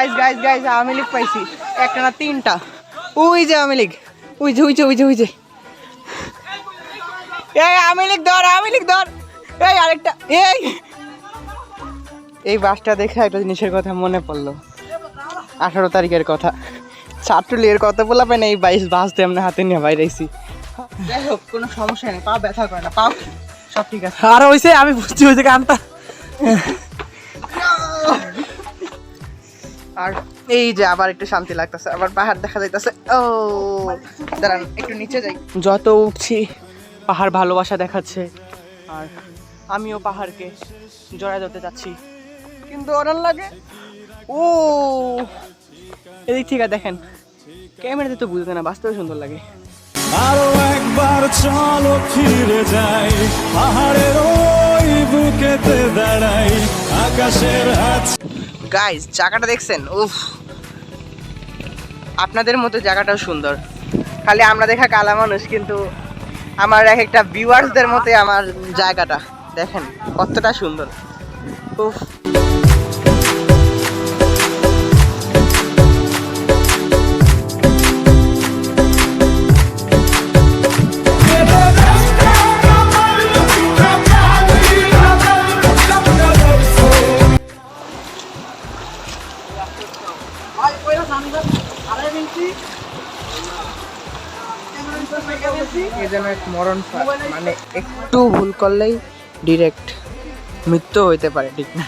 Guys guys guys Awami League পাইছি একটা না তিনটা ওই যে আওয়ামী লীগ ওই যে ওই যে ওই যে ওই যে এই আওয়ামী লীগ ধর এই আরেকটা এই বাসটা দেখে একটা জিনিসের কথা মনে পড়লো 18 তারিখের কথা ছাত্রলীগের কথা বলা পাই না এই 22 বাস দিয়ে আমরা হাতে নিয়ে বাইরেছি যাই হোক কোনো সমস্যা নেই পা ব্যথা করে না পাও সব ঠিক আছে আর হইছে আমি বুঝছি হইছে গানটা আর এই যে আবার একটু শান্তি লাগতেছে আবার পাহাড় দেখা যাইতেছে ও দাঁড়ান একটু নিচে যাই যত উঠছি পাহাড় ভালোবাসা দেখাচ্ছে আর আমিও পাহাড়কে জড়ায় ধরতে যাচ্ছি কিন্তু অরান লাগে ও এদিক থেকে দেখেন ক্যামেরাতে তো বুঝতে না বাস্তবে সুন্দর লাগে আরো একবার চলো ফিরে যাই পাহাড়ের ওই বুকেতে দাঁড়াই আকাশের হাত গাইস জায়গাটা দেখছেন উফ আপনাদের মতো জায়গাটাও সুন্দর খালি আমরা দেখা কালা মানুষ কিন্তু আমার এক একটা ভিউয়ার্সদের মতো আমার জায়গাটা দেখেন কতটা সুন্দর উফ এই যেন এক মরণ ফাঁদ, মানে একটু ভুল করলেই ডিরেক্ট মৃত্যু হইতে পারে ঠিক না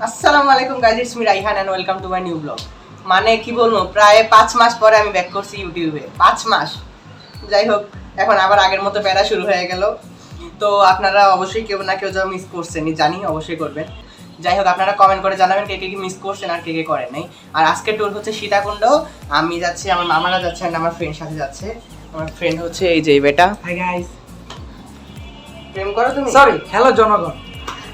আসসালামু আলাইকুম guys it's me Raihan and welcome to my new blog মানে কি বলবো প্রায় 5 মাস পরে আমি ব্যাক করছি ইউটিউবে 5 মাস যাই হোক এখন আবার আগের মতো প্যারা শুরু হয়ে গেল তো আপনারা অবশ্যই কেউ না কেউ যা মিস করছেনই জানি অবশ্যই করবেন যাই হোক আপনারা কমেন্ট করে জানাবেন কে কে কি মিস করছেন আর কে কে করেন নাই আর আজকের ট্যুর হচ্ছে সীতাকুণ্ড আমি যাচ্ছি আমার মামারা যাচ্ছে আর আমার ফ্রেন্ড সাথে যাচ্ছে আমার ফ্রেন্ড হচ্ছে এই যে বেটা হাই গাইস প্রেম করো তুমি সরি হ্যালো জনগণ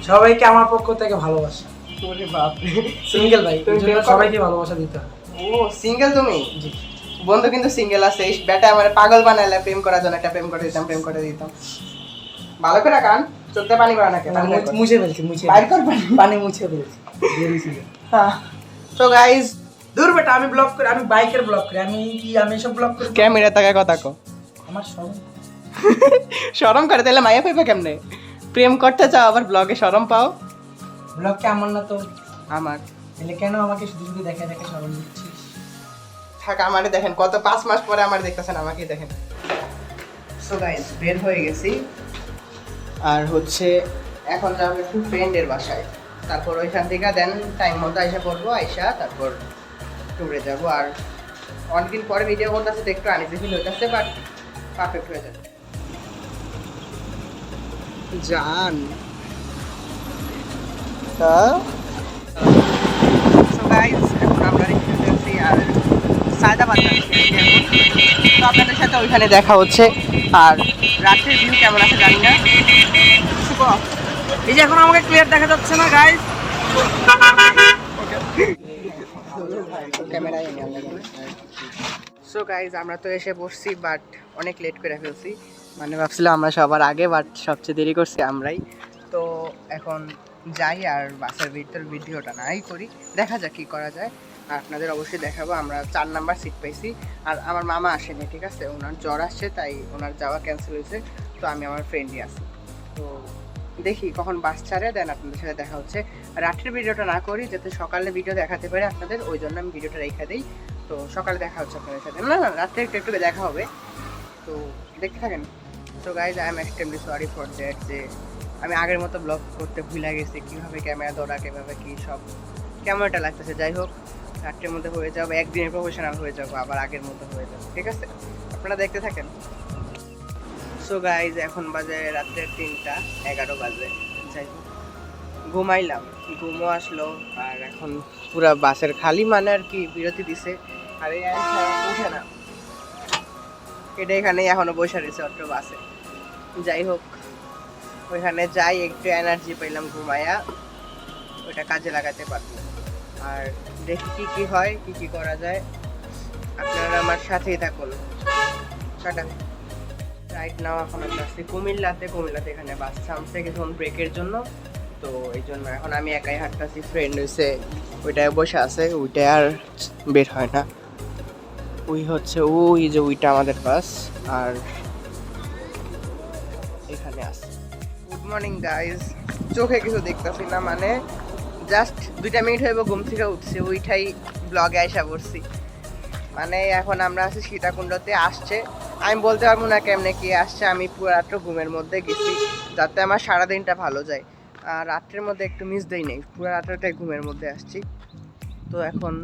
সবাইকে আমার পক্ষ থেকে ভালোবাসা ওরে বাপ রে সিঙ্গেল ভাই তুমি প্রেম করো? সবাইকে ভালোবাসা দিতে হবে ও সিঙ্গেল তুমি জি বন্ধু কিন্তু সিঙ্গেল আছে এই বেটা আমার পাগল বানাইলে প্রেম করার জন্য একটা প্রেম করে দিতাম ভালো করে কান চোখে পানি পড়া নাকি মুছে ফেলছি বাইর কর পানি পানি মুছে ফেলছি বেরিয়েছিল হ্যাঁ তো গাইস দূর বেটা আমি ব্লগ করি আমি বাইকের ব্লগ করি আমি সব ব্লগ করি ক্যামেরা তাকে কথা কো আমার সব শরম করে তাহলে মাইয়া পাইবে কেমনে প্রেম করতে চাও আবার ব্লগে শরম পাও ব্লগ কে আমার না তো আমার তাহলে কেন আমাকে শুধু শুধু দেখে দেখে শরম দিচ্ছিস থাক আমারে দেখেন কত 5 মাস পরে আমার দেখতেছেন আমাকে দেখেন সো গাইস বের হয়ে গেছি আর হচ্ছে এখন যাবো একটু ফ্রেন্ডের বাসায় তারপর ওইখান থেকে দেন টাইম মতো আইসা পড়বো আইসা তারপর ট্যুরে যাবো আর অনেকদিন পরে ভিডিও করতেছে তো একটু আনিতে ফিল হইতেছে বাট পারফেক্ট হয়ে যাবে জান সো গাইস এখন আমরা রিক্সাতে আছি আর সায়দাবাদ যাচ্ছি তো আপনাদের সাথে ওইখানে দেখা হচ্ছে আর রাতের ভিউ কেমন আছে জানি না এই যে এখন আমাকে ক্লিয়ার দেখা যাচ্ছে না গাইস ক্যামেরায় সো গাইজ আমরা তো এসে বসছি বাট অনেক লেট করে ফেলছি মানে ভাবছিলাম আমরা সবার আগে বাট সবচেয়ে দেরি করছি আমরাই তো এখন যাই আর বাসের ভিডিওটা নাই করি দেখা যাক কী করা যায় আর আপনাদের অবশ্যই দেখাবো আমরা 4 নাম্বার সিট পাইছি আর আমার মামা আসেনি ঠিক আছে ওনার জ্বর আসছে তাই ওনার যাওয়া ক্যান্সেল হয়েছে তো আমি আমার ফ্রেন্ডই আছি তো দেখি কখন বাস ছাড়ে দেন আপনাদের সাথে দেখা হচ্ছে রাতের ভিডিওটা না করি যাতে সকালে ভিডিও দেখাতে পারে আপনাদের ওই জন্য আমি ভিডিওটা রেখে দিই তো সকালে দেখা হচ্ছে আপনাদের সাথে না রাত্রে একটু দেখা হবে তো দেখতে থাকেন তো guys I am extremely sorry for that যে আমি আগের মতো ব্লগ করতে ভুলে গেছি কীভাবে ক্যামেরা ধরা কীভাবে কী সব ক্যামেরাটা লাগতেছে যাই হোক রাত্রের মধ্যে হয়ে যাবো একদিনে প্রফেশনাল হয়ে যাবো আবার আগের মতো হয়ে যাবো ঠিক আছে আপনারা দেখতে থাকেন সো গাইজ এখন বাজে রাত্রের 3:11 বাজে যাই হোক ঘুমাইলাম ঘুমও আসলো আর এখন পুরা বাসের খালি মানে আর কি বিরতি দিছে আর এই উঠে না এটা এখানেই এখনো বসে রয়েছে অত বাসে যাই হোক ওইখানে যাই একটু এনার্জি পাইলাম ঘুমাইয়া ওইটা কাজে লাগাতে পারবো আর দেখি কি কি হয় কি কি করা যায় আপনারা আমার সাথেই থাকুন টাটা। রাইট নাও এখন আমরা আসছি কুমিল্লাতে। এখানে বাস থামছে কিছুক্ষণ ব্রেকের জন্য, তো এই জন্য এখন আমি একাই হাঁটতেছি। ফ্রেন্ড হয়েছে ওইটায় বসে আছে, ওইটায় আর বের হয় না। ওই হচ্ছে ওই যে ওইটা আমাদের বাস, আর এখানে আছে। Good morning guys. চোখে কিছু দেখতেছি না, মানে জাস্ট 2 মিনিট হইব ঘুম থেকে উঠছি, ওইটাই ব্লগে আইসা পড়ছি। মানে এখন আমরা আছি সীতাকুণ্ডতে। আসছে আমি বলতে পারবো না কেমনে কি আসছে, আমি পুরো রাত্র ঘুমের মধ্যে গেছি যাতে আমার সারাদিনটা ভালো যায়। আর রাত্রের মধ্যে একটু মিস দেই নেই, পুরো রাত্রটাই ঘুমের মধ্যে আসছি। তো এখন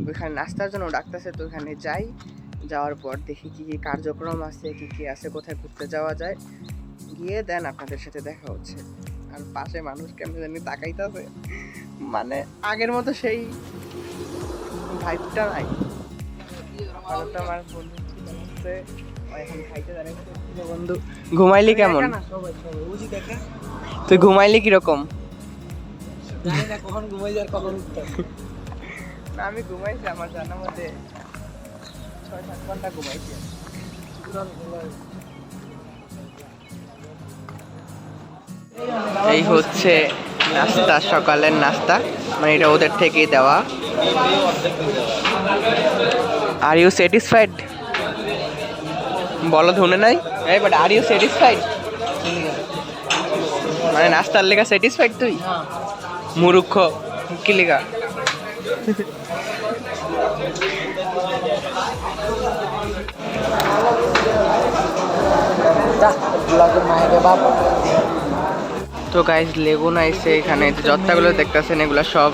ওইখানে নাস্তার জন্য ডাকতেছে, তো ওখানে যাই। যাওয়ার পর দেখি কী কী কার্যক্রম আছে, কী কী আছে, কোথায় ঘুরতে যাওয়া যায়। গিয়ে দেন আপনাদের সাথে দেখা হচ্ছে। আর পাশে মানুষ কেমন জানি তাকাইতেছে, মানে আগের মতো সেই ভাইবটা নাই। আপাতত আমার বন্ধু আছে, এখন খাইতে দাঁড়াইছে। বন্ধু ঘুমাইলি কেমন? তুই ঘুমাইলি কিরকম? কখন ঘুমাই যার কখন উঠতে। না আমি ঘুমাইছি, আমার জানা মতে 6-7 ঘন্টা ঘুমাইছি। এই হচ্ছে নাস্তা, সকালের নাস্তা, মানে এটা ওদের থেকেই দেওয়া। Are you satisfied? বলো ধুনে নাই, বাট আর ইউ স্যাটিসফাইড? মানে নাস্তার লেগা স্যাটিসফাইড তুই? মুরুক্ষ কি লেগা? তো গাইজ লেগুনা এসে এখানে যতগুলো দেখতেছেন এগুলো সব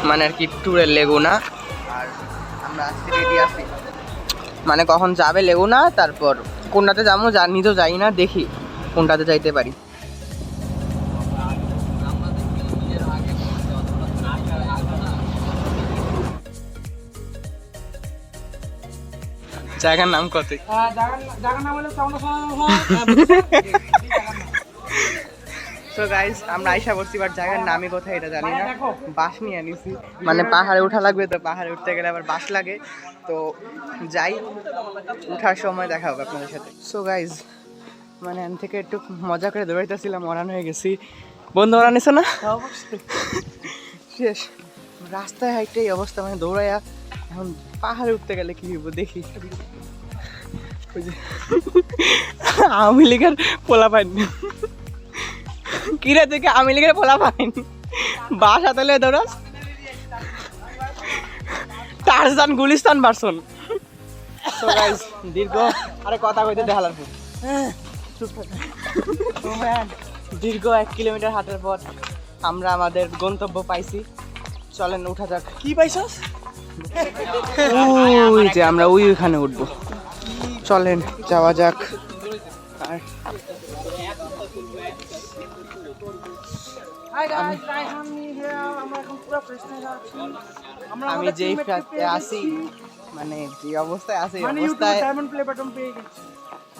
মানে আর কি ট্যুরের লেগুনা। আর আমরা আজকে রেডি আছি, মানে কখন যাবে লেগুনা, তারপর কোনটাতে যাবো নিজেও যাই না, দেখি কোনটাতে যাইতে পারি। জায়গার নাম কত? জায়গার নাম হলো তো গাইজ আমরা আইসা পড়ছি, বাট জায়গার নামই কোথায় এটা জানি না। বাস নিয়ে নিছি, মানে পাহাড়ে উঠা লাগবে, তো পাহাড়ে উঠতে গেলে আবার বাস লাগে। তো যাই, উঠার সময় দেখা হবে আপনাদের সাথে। সো গাইজ মানে আমি থেকে একটু মজা করে দৌড়াইতেছিলাম, অরান হয়ে গেছি। বন্ধু অরান এসে না শেষ রাস্তায় হাইটে এই অবস্থা, মানে দৌড়াইয়া এখন পাহাড়ে উঠতে গেলে কি হইব দেখি। আওয়ামী লীগের পোলা পাইনি কিরে, থেকে আওয়ামী লীগের পোলা পাইনি বাস হাতালে দৌড়াস, Tarzan Gulistan version. So guys দীর্ঘ আরে কথা কইতে দেখালার পর দীর্ঘ 1 কিলোমিটার হাঁটার পর আমরা আমাদের গন্তব্য পাইছি। চলেন উঠা যাক। কি পাইছস? ওই যে আমরা ওইখানে উঠবো, চলেন যাওয়া যাক। আর আমি যেই আছি, মানে যে অবস্থায় আছি অবস্থায়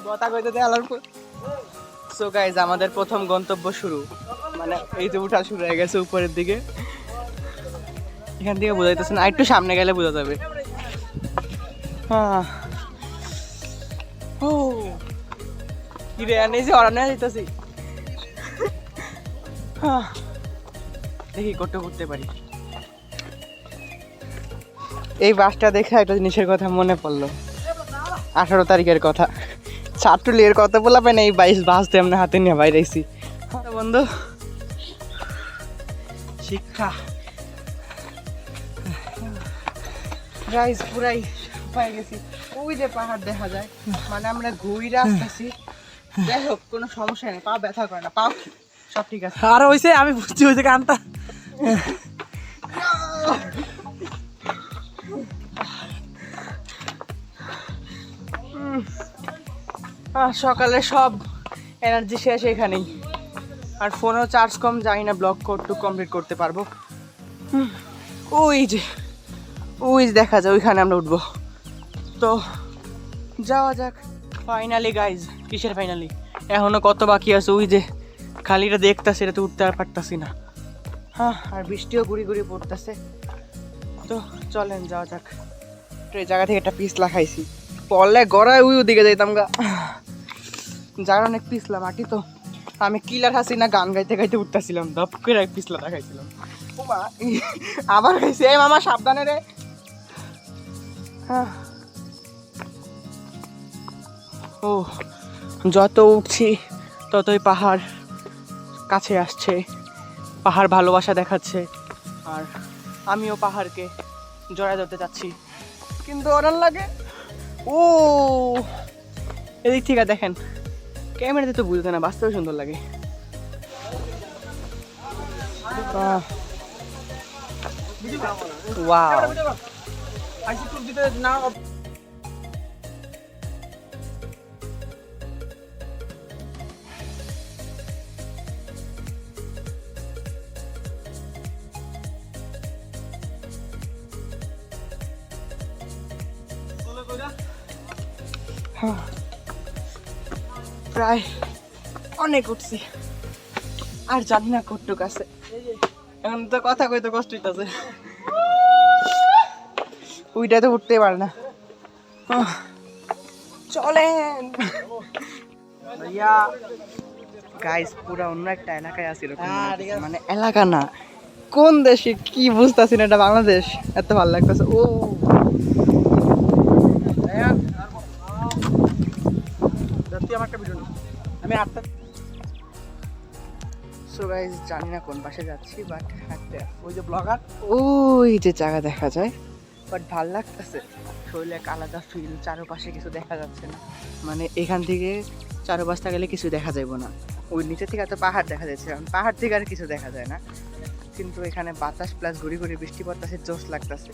কথা কইতে দেওয়ার পর। সো গাইজ আমাদের প্রথম গন্তব্য শুরু, মানে এই যে উঠা শুরু হয়ে গেছে উপরের দিকে। এখান থেকে বোঝা যাইতেছে না, একটু সামনে গেলে বোঝা যাবে। ও কি রে, আনে যে অরানে যাইতেছি, দেখি কত করতে পারি। এই বাসটা দেখে একটা জিনিসের কথা মনে পড়লো, 18 তারিখের কথা। ছাত্রলীগের কথা বলা পাই না, এই 22 বাস দিয়ে আমরা হাতে নিয়ে বাইরেছি। বন্ধু শিক্ষা গাইস পুরাই পাই গেছি। ওই যে পাহাড় দেখা যায়, মানে আমরা ঘুরে আসতেছি। যাই হোক কোনো সমস্যা নেই, পা ব্যথা করে না, পাও সব ঠিক আছে। আর হইছে আমি বুঝছি হইছে কান্তা। সকালে সব এনার্জি শেষ এখানেই, আর ফোনেও চার্জ কম, জানি না ব্লগ কোডটুকু কমপ্লিট করতে পারবো। ওই যে দেখা যায়, ওইখানে আমরা উঠবো। তো যাওয়া যাক। ফাইনালি গাইজ, কিসের ফাইনালি, এখনো কত বাকি আছে। ওই যে খালিটা দেখতেছে, এটা তো উঠতে আর পারতাছি না। হ্যাঁ, আর বৃষ্টিও গুড়ি গুড়ি পড়তেছে। তো চলেন যাওয়া যাক। তো এই জায়গা থেকে একটা পিছলা খাইছি, পড়লে গড়ায় ওই ওদিকে যাইতাম গা, যার অনেক পিছলা মাটি তো। আমি কিলার হাসি না গান গাইতে গাইতে উঠতেছিলাম, ধপ করে পিছলাটা খাইছিলাম। ও মা, আবার খাইছি। এই মামা সাবধানে রে। ও, যত উঠছি ততই পাহাড় কাছে আসছে, পাহাড় ভালোবাসা দেখাচ্ছে, আর আমিও পাহাড়কে জড়ায় ধরতে যাচ্ছি, কিন্তু অরান লাগে। ও এদিক থেকে দেখেন, ক্যামেরাতে তো বুঝতে না, বাস্তবে সুন্দর লাগে। ওয়াও, প্রায় অনেক উঠছি, আর জানি না কতটুক আছে। এখন তো কথা কইতে কষ্ট হইতাছে, ওইটা তো উঠতে পারে না। চলেন ভাইয়া। গাইস পুরা অন্য একটা এলাকায় আছি, মানে এলাকা না, কোন দেশে কি বুঝতেছি না, এটা বাংলাদেশ। এত ভালো লাগতেছে। ও সো গাইস, জানি না কোন পাশে যাচ্ছি, বাট হাঁটতে ওই যে ব্লগার, ওই যে জায়গা দেখা যায়, বাট ভাল লাগতেছে। শরীরে এক আলাদা ফিল, চারপাশে কিছু দেখা যাচ্ছে না, মানে এখান থেকে চারপাশটা গেলে কিছু দেখা যাইব না। ওই নিচে থেকে এত পাহাড় দেখা যাচ্ছে, কারণ পাহাড় থেকে আর কিছু দেখা যায় না, কিন্তু এখানে বাতাস প্লাস ঘুরি ঘুরি বৃষ্টি পড়তেছে, জোশ লাগতেছে।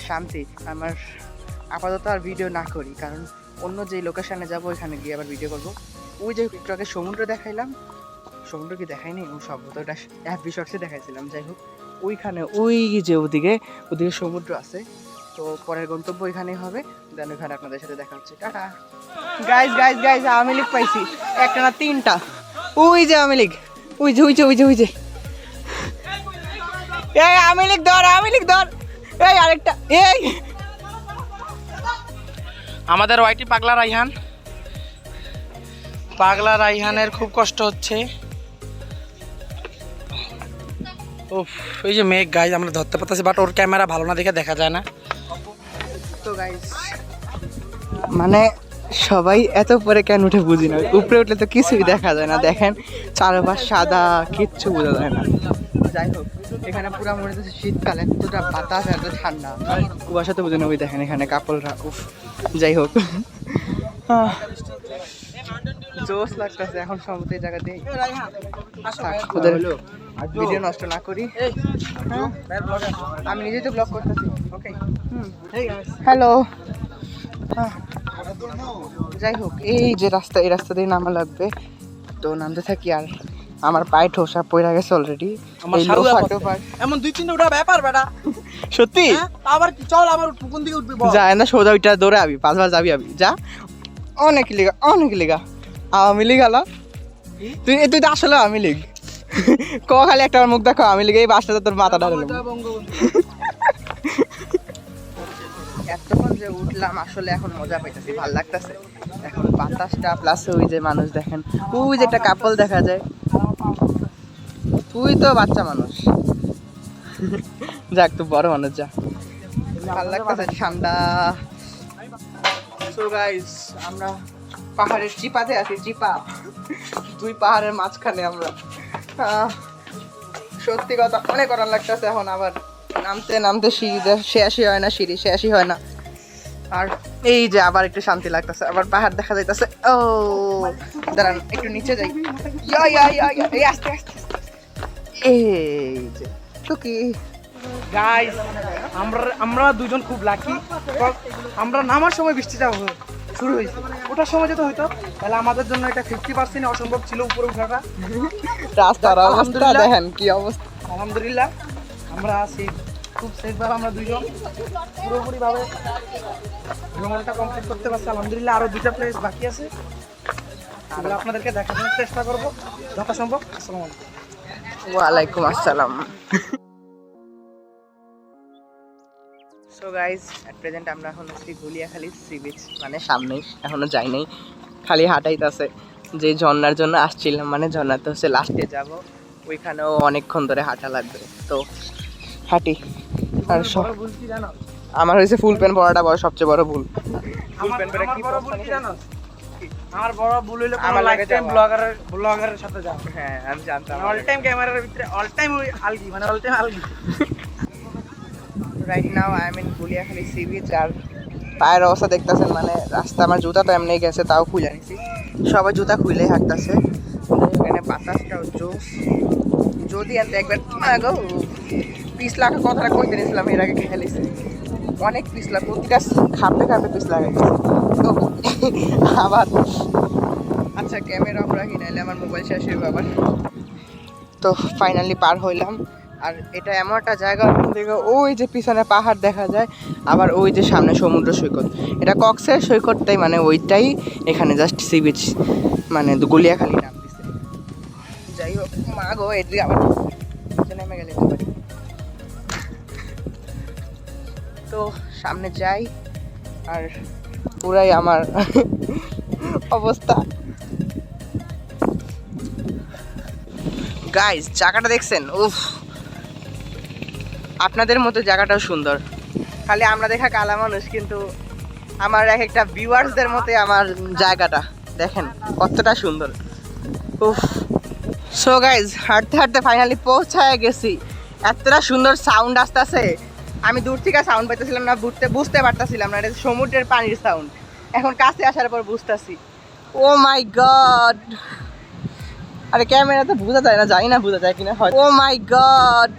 শান্তি। আমার আপাতত আর ভিডিও না করি, কারণ অন্য যে লোকেশনে যাবো ওইখানে গিয়ে আবার ভিডিও করবো। ওই যে একটু আগে সমুদ্র দেখাইলাম, সমুদ্র কি দেখাইনি, ও শব্দ ওটা FB শর্টসে দেখাইছিলাম। যাই হোক, ওইখানে ওই যে ওদিকে সমুদ্র আছে, তো পরের গন্তব্য ওইখানেই হবে। দেন ওইখানে আপনাদের সাথে দেখা হচ্ছে। Tata guys. Guys guys Awami League পাইছি, একটা না তিনটা। ওই যে আওয়ামী লীগ, ওই যে ওই যে ওই যে ওই যে এই আওয়ামী লীগ ধর, আওয়ামী লীগ ধর। এই আরেকটা, এই আমাদের ওয়াইটি পাগলা রাইহান, পাগলা রাইহানের খুব কষ্ট হচ্ছে। উফ, এই যে মেঘ গাইজ আমরা ধরতে পারতেছি, বাট ওর ক্যামেরা ভালো না দেখে দেখা যায় না। তো গাইজ, মানে সবাই এত পরে কেন উঠে বুঝি না, উপরে উঠলে তো কিছুই দেখা যায় না। দেখেন চারপাশ সাদা, কিচ্ছু বোঝা যায় না। যাই হোক, এখানে পুরো মনে হচ্ছে শীতকাল, এতটা বাতাস, এত ঠান্ডা, কুয়াশা তো বুঝে না। ওই দেখেন এখানে কাপড়রা, উফ। যাই হোক, জোশ লাগতেছে। এখন সমুদ্র এই জায়গা দিয়ে ওদের ভিডিও নষ্ট না করি। আমি নিজেই তো ব্লগ করতেছি। ওকে, হ্যালো। যাই হোক, এই যে রাস্তা, এই রাস্তা দিয়ে নামা লাগবে, তো নামতে থাকি। আর আমার পায়ে ঠোসা পড়ে গেছে অলরেডি। এমন 2-3 ওটা ব্যাপার বেটা, সত্যি। আবার কি, চল আবার কোন দিকে উঠবি বল। যায় না, সোজা ওইটা দৌড়ে আবি, 5 বার যাবি আবি, যা। অনেক লিগা, অনেক লিগা আওয়ামী লীগ আলা। তুই তো আসলে আওয়ামী লীগ। ক খালি একটা মুখ দেখো, আওয়ামী লীগ। এই বাসটা তোর মাথা ডালে। এতক্ষণ যে উঠলাম, আসলে এখন মজা পাইতেছি, ভাল লাগতেছে। এখন বাতাসটা প্লাস ওই যে মানুষ দেখেন, ওই যে একটা কাপল দেখা যায়। তুই তো বাচ্চা মানুষ, যাক তুই বড় মানুষ, যা। ভাল লাগতেছে, ঠান্ডা। সো গাইস, আমরা পাহাড়ের চিপাতে আছি, চিপা। 2 পাহাড়ের মাঝখানে আমরা। সত্যি কথা, অনেক করার লাগতেছে। এখন আবার নামতে নামতে সিঁড়ি শেষই হয় না, সিঁড়ি শেষই হয় না। আর এই যে আবার একটু শান্তি লাগতেছে, আবার পাহাড় দেখা যাইতেছে। ও দাঁড়ান, একটু নিচে যাই। এই আস্তে আস্তে, এই যে টুকি। গাইস, আমরা দুজন খুব লাকি। আমরা নামার সময় বৃষ্টিটা শুরু হয়েছে, ওটার সময় যেতে হইতো তাহলে আমাদের জন্য এটা 50% অসম্ভব ছিল উপরে উঠাটা। রাস্তার অবস্থা দেখেন কি অবস্থা। আলহামদুলিল্লাহ আমরা আছি খুব সেফভাবে, আমরা দুইজন পুরোপুরিভাবে ভ্রমণটা কমপ্লিট করতে পারছি আলহামদুলিল্লাহ। আরও 2টা প্লেস বাকি আছে, আমরা আপনাদেরকে দেখানোর চেষ্টা করবো যথাসম্ভব। আসসালামু আলাইকুম। ওয়ালাইকুম আসসালাম। সো গাইজ অ্যাট প্রেজেন্ট আমরা এখন আছি গুলিয়াখালী সি বিচ, মানে সামনেই, এখনো যাই নাই, খালি হাঁটাইতেছে। যে ঝর্নার জন্য আসছিলাম, মানে ঝর্নাতে হচ্ছে লাস্টে যাব, ওইখানেও অনেকক্ষণ ধরে হাঁটা লাগবে, তো হাঁটি। আর বড় ভুল কি জানো? আমার হয়েছে ফুল প্যান্ট পরাটা বড় সবচেয়ে বড় ভুল। ফুল প্যান্ট পরে আমার কি বড় ভুল কি জানো? আমার বড় ভুল হইলো আমার লাইফ লাগে টাইম যাওয়া। ব্লগারের সাথে যাও। হ্যাঁ আমি জানতাম। অল টাইম ক্যামেরার ভিতরে অল টাইম ওই আলগি, মানে অল টাইম আলগি। Right now I am in Guliakhali sea beach. আর পায়ের অবস্থা দেখতেছেন, মানে রাস্তা, আমার জুতা তো এমনি গেছে, তাও খুলে নিছি, সবাই জুতা খুলেই হাঁটতেছে। এখানে বাতাসটাও জোস, যদি এত একবার গো পিছলা কথাটা কইতে নিয়েছিলাম, এর আগে খেয়ালিছে অনেক পিছলা, প্রতিটা খাপে খাপে পিছলা গেছে। তো আবার আচ্ছা ক্যামেরা অফ রাখি, নাইলে আমার মোবাইল শেষ হইবে আবার। তো ফাইনালি পার হইলাম। আর এটা এমন একটা জায়গা, দেখো ওই যে পিছনে পাহাড় দেখা যায়, আবার ওই যে সামনে সমুদ্র সৈকত, এটা কক্সের সৈকতটাই, মানে ওইটাই এখানে জাস্ট সি বিচ, মানে গুলিয়াখালী নাম দিছে। যাই হোক মা গো, এদিকে আবার নেমে গেলে পারি। তো সামনে যাই, আর পুরাই আমার অবস্থা। গাইজ জায়গাটা দেখছেন? উফ, আপনাদের মতো জায়গাটাও সুন্দর, খালি আমরা দেখা কালা মানুষ, কিন্তু আমার এক একটা ভিউয়ার্সদের মতে আমার জায়গাটা দেখেন কতটা সুন্দর। উফ। সো গাইজ হাঁটতে হাঁটতে ফাইনালি পৌঁছায় গেছি। এতটা সুন্দর সাউন্ড আসতেছে, আমি দূর থেকে সাউন্ড পাইতেছিলাম না, বুঝতে পারতেছিলাম না, এটা সমুদ্রের পানির সাউন্ড। এখন কাছে আসার পর বুঝতেছি। ও মাই গড, আরে ক্যামেরাতে বোঝা যায় না, জানি না বোঝা যায় কিনা, হয় ও মাই গড,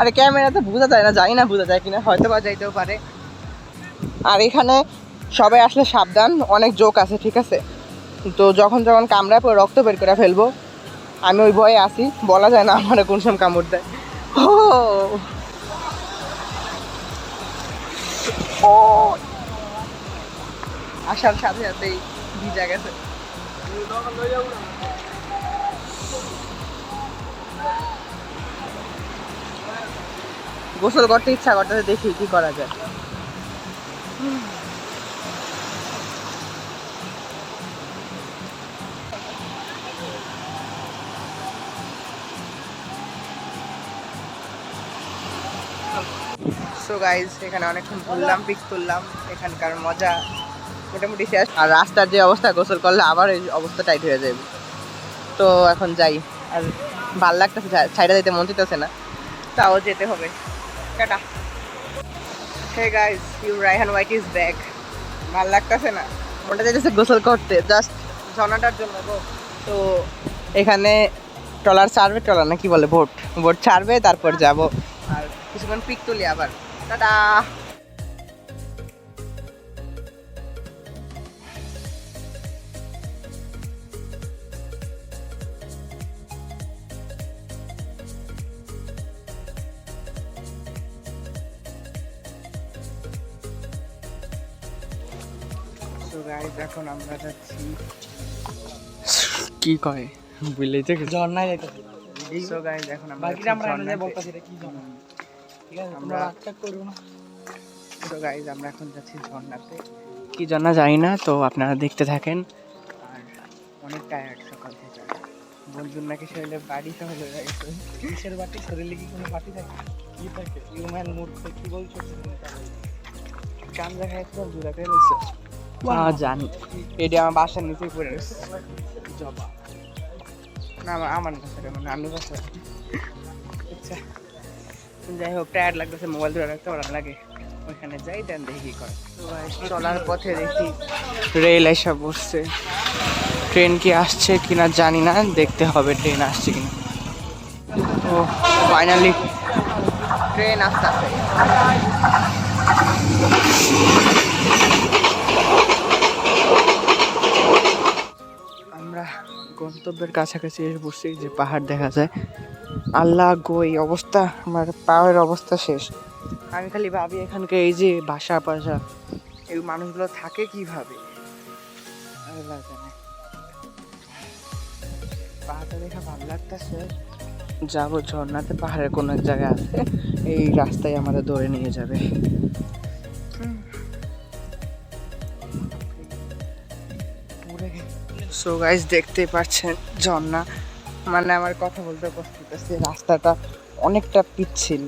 আরে ক্যামেরাতে বোঝা যায় না, জানি না বোঝা যায় কিনা, হয়তো বা যাইতেও পারে। আর এখানে সবাই আসলে সাবধান, অনেক জোক আছে, ঠিক আছে? তো যখন যখন কামড়ায় পরে রক্ত বের করে ফেলবো, আমি ওই ভয়ে আসি, বলা যায় না আমার কোন সময় কামড় দেয়। ও আসার সাথে সাথেই ভিজা গেছে। গোসল করতে ইচ্ছা করতেছে, দেখি কি করা যায়। সো গাইজ এখানে অনেকক্ষণ ঘুরলাম, পিক তুললাম, এখানকার মজা মোটামুটি শেষ। আর রাস্তার যে অবস্থা, গোসল করলে আবার এই অবস্থা টাইট হয়ে যাবে। তো এখন যাই, আর ভাল লাগতেছে, ছাইডা দিতে মন চাইতেছে না, তাও যেতে হবে। টাটা। Hey guys, you Raihan White is back. ভাল লাগতেছে না, মনটা চাইতেছে গোসল করতে, জাস্ট ঝর্ণাটার জন্য গো। তো এখানে ট্রলার ছাড়বে, ট্রলার না কি বলে, বোট ছাড়বে, তারপর যাব আর কিছুক্ষণ পিক তুলি আবার। টাটা। তো গাইস এখন আমরা যাচ্ছি, কি কয় বুঝলেই তো, ঝর্ণায় যাইতেছি। সো গাইস এখন আমরা বাকিটা আমরা এনে বলতাছি এটা কি ঝর্ণা, ঠিক আছে? আমরা রাগটা করব না। সো গাইস আমরা এখন যাচ্ছি ঝর্ণাতে, কি ঝর্ণা জানি না, তো আপনারা দেখতে থাকেন। আর অনেক টায়ার্ড সকাল থেকে, বন্ধুর নাকি শরীরে বাড়ি তাহলে কিসের বাটি? শরীরে কি কোনো বাটি থাকে? কি থাকে? হিউম্যান মুড কি বলছো? কান দেখা একটু দূরে করে নিচ্ছে। জানি এটা আমার বাসার নিচেই পড়ে রয়েছে। জবা না, আমার কাছে মানে আমি কাছে। আচ্ছা যাই হোক, টায়ার্ড লাগতেছে, মোবাইল ধরে রাখতে ভালো লাগে, ওইখানে যাই, দেন দেখি কি করে। চলার পথে দেখি রেল এসে বসছে, ট্রেন কি আসছে কিনা জানি না, দেখতে হবে ট্রেন আসছে কিনা। ও ফাইনালি ট্রেন আসতেছে। আমরা গন্তব্যের কাছাকাছি এসে বসছি, যে পাহাড় দেখা যায়। আল্লাহ গো, এই অবস্থা, আমার পায়ের অবস্থা শেষ। আমি খালি ভাবি এখানকার এই যে বাসা এই মানুষগুলো থাকে কিভাবে, আল্লাহ জানে। পাহাড়টা দেখা ভালো লাগতেছে, যাব ঝর্ণাতে, পাহাড়ের কোনো এক জায়গায় আছে, এই রাস্তায় আমাদের ধরে নিয়ে যাবে। সো গাইস দেখতে পাচ্ছেন ঝর্ণা, মানে আমার কথা বলতে কষ্ট হচ্ছে, রাস্তাটা অনেকটা পিচ্ছিল,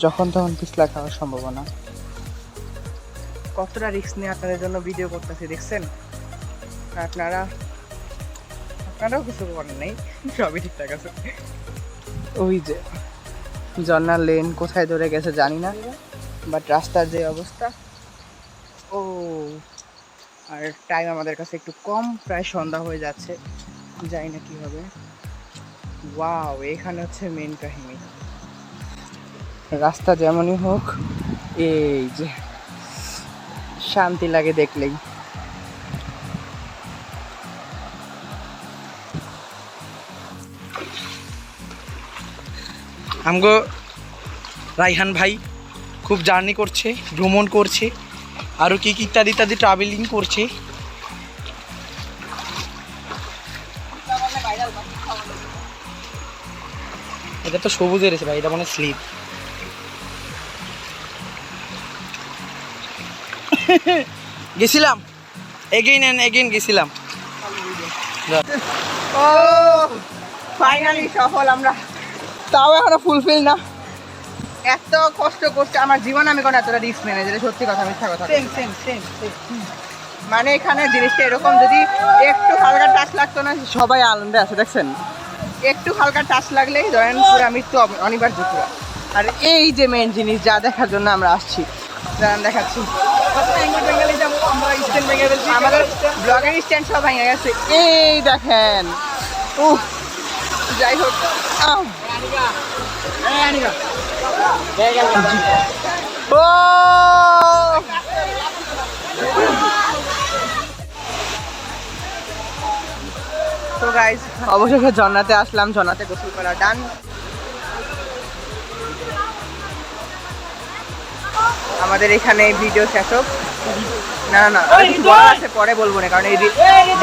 যখন তখন পিছলা খাওয়ার সম্ভাবনা। কতটা রিস্ক নিয়ে আপনাদের জন্য ভিডিও করতেছি দেখছেন। আপনারাও কিছু করেন নেই, সবই ঠিকঠাক আছে। ওই যে ঝর্ণার লেন কোথায় ধরে গেছে জানি না, বাট রাস্তার যে অবস্থা, ও আর টাইম আমাদের কাছে একটু কম, প্রায় সন্ধ্যা হয়ে যাচ্ছে, জানি না কি হবে। ওয়াও, এখানে হচ্ছে মেন কাহিনী। রাস্তা যেমনই হোক, এই যে শান্তি লাগে দেখলেই। আমগো রাইহান ভাই খুব জার্নি করছে, ভ্রমণ করছে, আরও কি ইত্যাদি ইত্যাদি ট্রাভেলিং করছে। এটা তো সবুজের এসে ভাই, এটা মনে স্লিপ। গেছিলাম এগেইন অ্যান্ড এগেইন গেছিলাম। ও ফাইনালি সফল আমরা, তাও এখনো ফুলফিল না। এত কষ্ট করছে আমার জীবন, আমি কোনো এতটা রিস্ক নেই, যেটা সত্যি কথা, মিথ্যা কথা। মানে এখানে জিনিসটা এরকম, যদি একটু হালকা টাচ লাগতো না, সবাই আনন্দে আছে দেখছেন, একটু হালকা টাচ লাগলেই ধরেন পুরো মৃত্যু অনিবার্য পুরো। আর এই যে মেন জিনিস যা দেখার জন্য আমরা আসছি, যারা দেখাচ্ছি, আমাদের ব্লগের স্ট্যান্ড সব ভেঙে গেছে, এই দেখেন। যাই হোক, ও তো গাইস অবশেষে ঝর্ণাতে আসলাম, ঝর্ণাতে গোসল করা ডান। আমাদের এখানে ভিডিও শেষ হোক। না না কিছু বলার আছে, পরে বলবো না, কারণ এই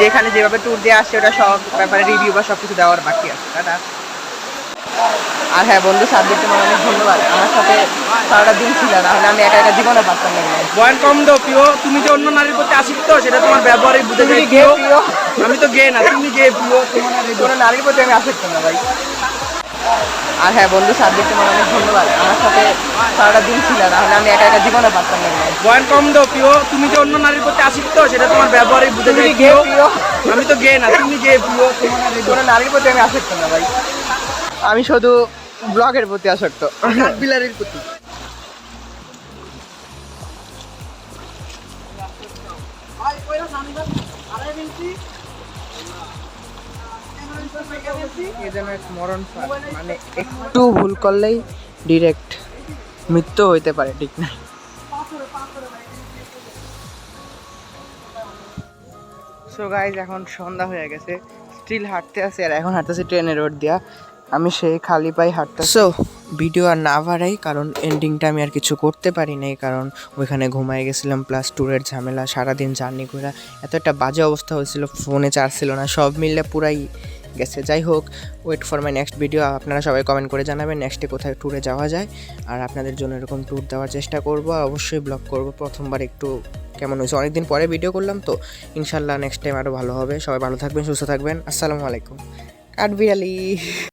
যেখানে যেভাবে ট্যুর দিয়ে আসছে ওটা সব ব্যাপারে রিভিউ বা সব কিছু দেওয়ার বাকি আছে। টাটা। আর হ্যাঁ বন্ধু, সাবজেক্টে আমার অনেক ধন্যবাদ, আমার সাথে সারাটা দিন ছিল, না হলে আমি একা একা জীবনে পারতাম না। বয়ান কম দাও প্রিয়, তুমি যে অন্য নারীর প্রতি আসক্ত সেটা তোমার ব্যবহারই বুঝে যায়। আমি তো গে না, তুমি গে প্রিয়, কোনো নারীর প্রতি আমি আসক্ত না ভাই। আর হ্যাঁ বন্ধু, সাবজেক্টে আমার অনেক ধন্যবাদ, আমার সাথে সারাটা দিন ছিল, না হলে আমি একা একা জীবনে পারতাম না। বয়ান কম দাও প্রিয়, তুমি যে অন্য নারীর প্রতি আসক্ত সেটা তোমার ব্যবহারই বুঝে যায়। আমি তো গে না, তুমি গে প্রিয়, কোনো নারীর প্রতি আমি আসক্ত না ভাই, আমি শুধু ব্লগের প্রতি আসক্ত, বিলারির প্রতি। মানে একটু ভুল করলেই ডিরেক্ট মৃত্যু হইতে পারে, ঠিক না? সো গাইজ এখন সন্ধ্যা হয়ে গেছে, স্টিল হাঁটতে আছে, আর এখন হাঁটতেছি ট্রেনের রোড দিয়া। আমি সেই খালি পায়ে হাঁটতে। সো ভিডিও আর না বাড়াই, কারণ এন্ডিংটা আমি আর কিছু করতে পারি নাই, কারণ ওইখানে ঘুমাই গেছিলাম, প্লাস ট্যুরের ঝামেলা, সারাদিন জার্নি করে এত একটা বাজে অবস্থা হয়েছিল, ফোনে চার্জ ছিল না, সব মিললে পুরাই গেছে। যাই হোক, wait for my next video. আপনারা সবাই কমেন্ট করে জানাবেন নেক্সটে কোথায় ট্যুরে যাওয়া যায়, আর আপনাদের জন্য এরকম ট্যুর দেওয়ার চেষ্টা করব, আর অবশ্যই ব্লগ করব। প্রথমবার একটু কেমন হয়েছে, অনেকদিন পরে ভিডিও করলাম তো, ইনশাল্লাহ নেক্সট টাইম আরও ভালো হবে। সবাই ভালো থাকবেন, সুস্থ থাকবেন। আসসালামু আলাইকুম। কাঠবিড়ালি।